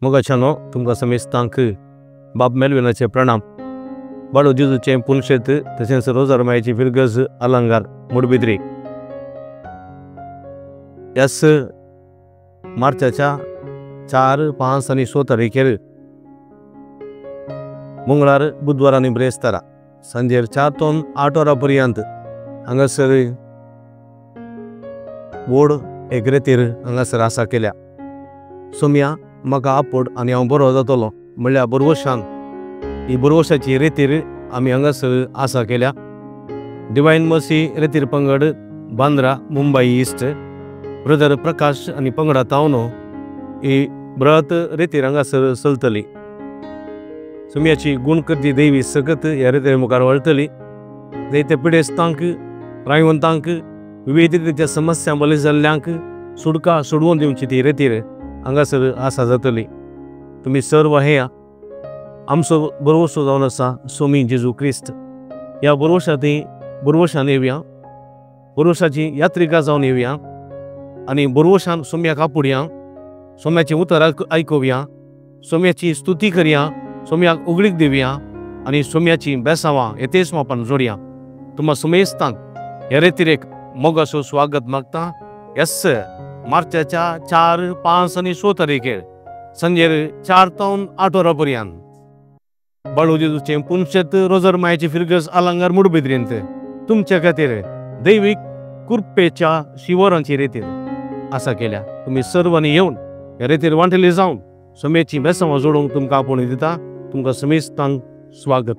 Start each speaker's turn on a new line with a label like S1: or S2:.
S1: मोगाच्यानो तुमकां समेस्तांक बाब मेलविनाचे प्रणाम. बाळो जेजूचे पुनशेत तशेंच रोजार मायेची फिरगज अलंकार मुडबिद्री. यास मार्चाच्या 4, 5 आनी 6 तारखेर मंगळार, बुधवार आनी ब्रेस्तारा सांजेर 4 ते 8 वरां पर्यंत हांगासर व्हड एक रेतीर हांगासर आसा केल्या. सोम्या म्हाका आपड आनी हांव बरो जातलो म्हणल्यार बोरवोशान ही बोरवोशाची रेतीर आमी हांगासर आसा केल्या. डिवायन मर्सी रेतीर पंगड बांद्रा मुंबई ईस्ट ब्रदर प्रकाश आनी पंगडा तावनो ही ब्रत रेतीर हांगासर चलतली. सोम्याची गुणकृती देवी सगत ह्या रेतीर मुखार वळटली. जायते पिडेस्तांक, प्रायवंतांक, विविधतेच्या समस्या बळी जाल्ल्यांक सुडका सोडवून दिवची ती रेतीर हांगासर आसा जातली. तुमी सर्व हे आमचो बोरवोसो जावन आसा सोमी जेजू क्रिस्त. ह्या बोरवोशान येवया, बोरवोशाची यात्रिका जावन येवया आनी बोरवोशान सोम्याक आपुडया, सोम्याची उतर आयकुया, सोम्याची स्तुती करया, सोम्याक उगडीक दिवया आनी सोम्याची बेसांवां येतेच मापान जोडया. तुमकां सुमेस्तांक ह्या रेतीरेक मोगाचो स्वागत मागता. यस मार्चाच्या 4, 5 आनी 6 तारखेर सांजेर 4 ते 8 वरां पर्यंत बाळू जेजूचे पुनशेत रोजार मायेची फिरगज अलंकार मुडबिद्रींत तुमच्या खातीर दैवीक कृपेच्या शिवरांची रेतीर आसा केल्या. तुमी सर्वांनी येवन ह्या रेतीर वांटेली जावन सोम्याची बेसांवां जोडूंक तुमकां आपोवणी दिता. तुमकां समेस्तांक स्वागत.